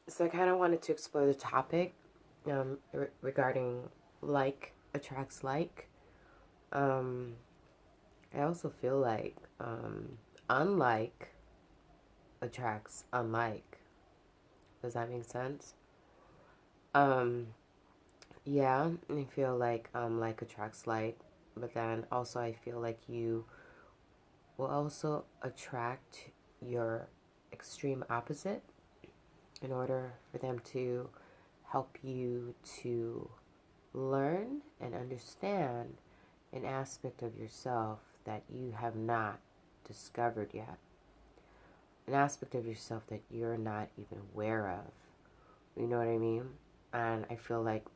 So I kind of wanted to explore the topic regarding like attracts like. Um, I also feel like unlike attracts unlike. Does that make sense? Um, yeah, I feel like attracts like, but then also I feel like you will also attract your extreme opposite in order for them to help you to learn and understand an aspect of yourself that you have not discovered yet, an aspect of yourself that you're not even aware of. You know what I mean? And I feel like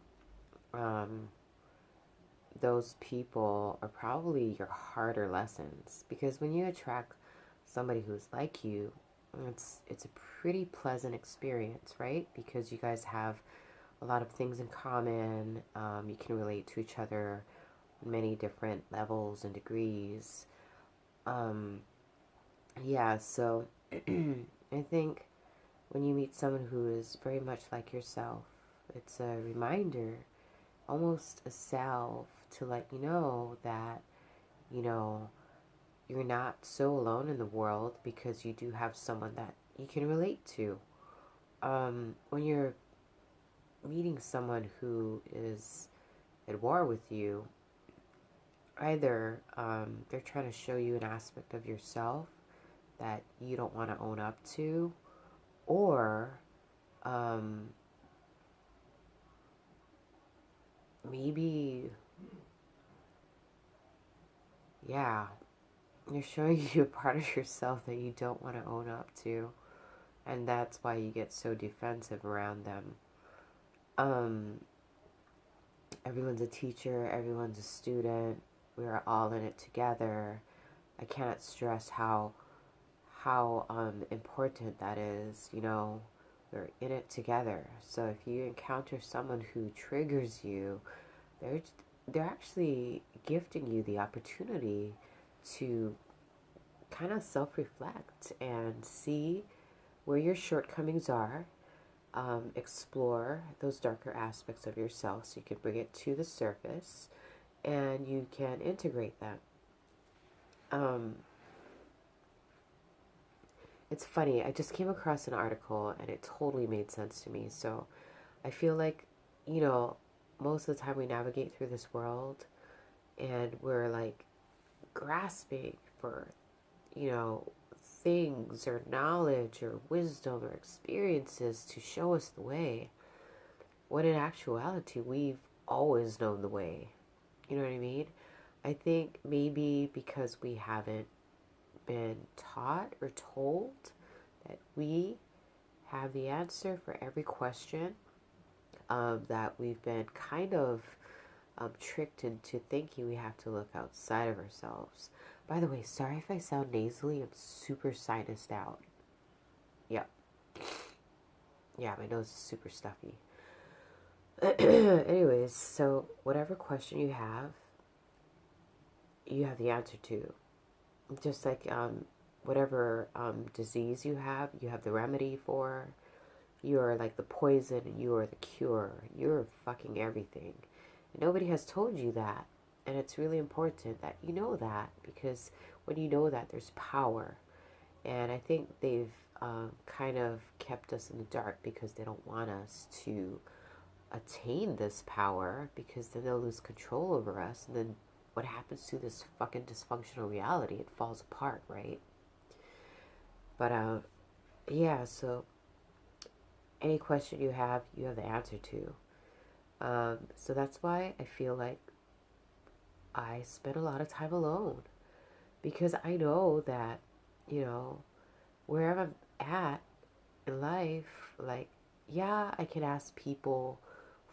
um, those people are probably your harder lessons because when you attract somebody who's like you, it's a pretty pleasant experience, right? Because you guys have a lot of things in common. You can relate to each other on many different levels and degrees. Um, yeah, so I think when you meet someone who is very much like yourself, it's a reminder, almost a salve to let you know that, you know, you're not so alone in the world because you do have someone that you can relate to. When you're meeting someone who is at war with you, either they're trying to show you an aspect of yourself that you don't want to own up to, or um, maybe, yeah, they're showing you a part of yourself that you don't want to own up to, and that's why you get so defensive around them. Um, Everyone's a teacher, everyone's a student. We're all in it together. I can't stress how important that is. You know, we're in it together. So if you encounter someone who triggers you, they're they're actually gifting you the opportunity to kind of self-reflect and see where your shortcomings are. Explore those darker aspects of yourself so you can bring it to the surface and you can integrate them. Um, it's funny, I just came across an article and it totally made sense to me. So I feel like, you know, most of the time we navigate through this world and we're like grasping for, you know, things or knowledge or wisdom or experiences to show us the way, when in actuality, we've always known the way. You know what I mean? I think maybe because we haven't been taught or told that we have the answer for every question, that we've been kind of tricked into thinking we have to look outside of ourselves. By the way, sorry if I sound nasally. I'm super sinused out. Yep. Yeah, my nose is super stuffy. Anyways, so whatever question you have the answer to. Just like whatever disease you have the remedy for. You are like the poison and you are the cure. You're fucking everything. And nobody has told you that. And it's really important that you know that because when you know that, there's power. And I think they've kind of kept us in the dark because they don't want us to attain this power because then they'll lose control over us. And then what happens to this fucking dysfunctional reality? It falls apart, right? But yeah, so any question you have the answer to. So that's why I feel like I spend a lot of time alone because I know that, you know, wherever I'm at in life, like, yeah, I can ask people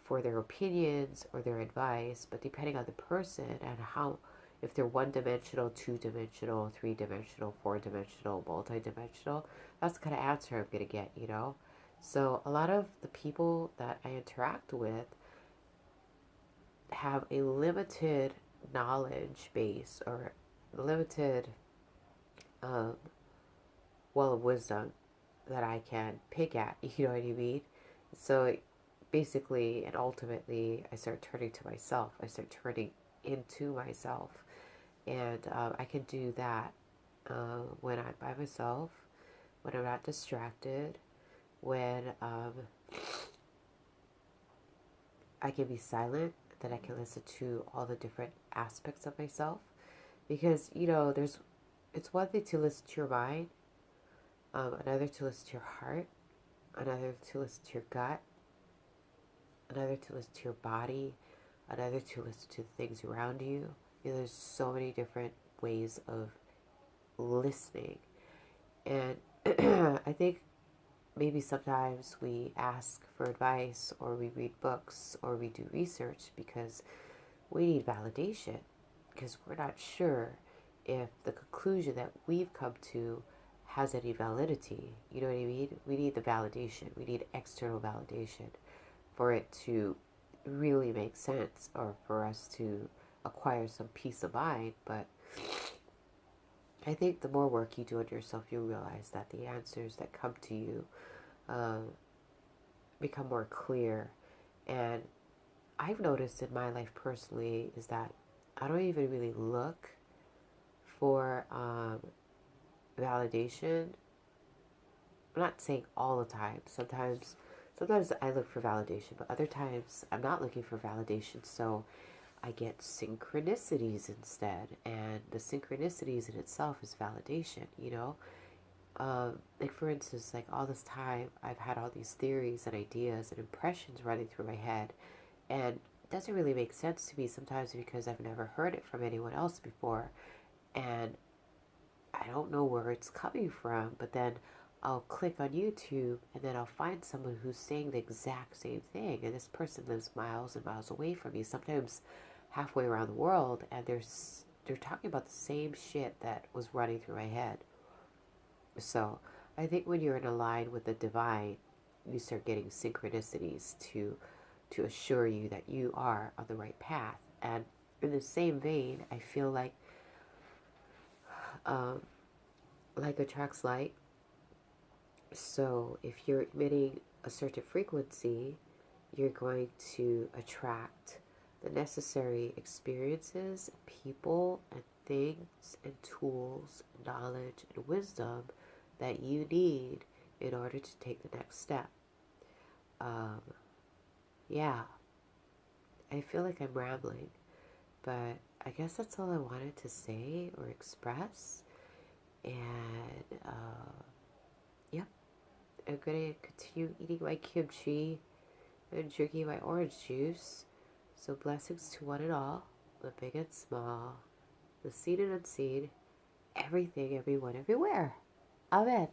for their opinions or their advice, but depending on the person and how, if they're one dimensional, two dimensional, three dimensional, four dimensional, multi dimensional, that's the kind of answer I'm going to get, you know? So a lot of the people that I interact with have a limited knowledge base or limited um, well of wisdom. that I can pick at. You know what I mean? So basically and ultimately, I start turning to myself. I start turning into myself. And I can do that when I'm by myself, when I'm not distracted, when I can be silent, that I can listen to all the different aspects of myself. Because, it's one thing to listen to your mind, another to listen to your heart, another to listen to your gut, another to listen to your body, another to listen to the things around you. There's so many different ways of listening. And I think maybe sometimes we ask for advice or we read books or we do research because we need validation, because we're not sure if the conclusion that we've come to has any validity. You know what I mean? We need the validation. We need external validation for it to really make sense or for us to acquire some peace of mind. But I think the more work you do on yourself, you'll realize that the answers that come to you become more clear. And I've noticed in my life personally is that I don't even really look for validation. I'm not saying all the time. Sometimes I look for validation, but other times I'm not looking for validation. So I get synchronicities instead, and the synchronicities in itself is validation. Like for instance, like all this time I've had all these theories and ideas and impressions running through my head, and it doesn't really make sense to me sometimes because I've never heard it from anyone else before, and I don't know where it's coming from. But then I'll click on YouTube and then I'll find someone who's saying the exact same thing, and this person lives miles and miles away from me, sometimes halfway around the world, and they're talking about the same shit that was running through my head. So I think when you're in a line with the divine, you start getting synchronicities to assure you that you are on the right path. And in the same vein, I feel like attracts like. So if you're emitting a certain frequency, you're going to attract the necessary experiences, people, and things, and tools, knowledge, and wisdom that you need in order to take the next step. Yeah, I feel like I'm rambling, but I guess that's all I wanted to say or express. And yep, I'm gonna continue eating my kimchi and drinking my orange juice. So blessings to one and all, the big and small, the seen and unseen, everything, everyone, everywhere. Amen.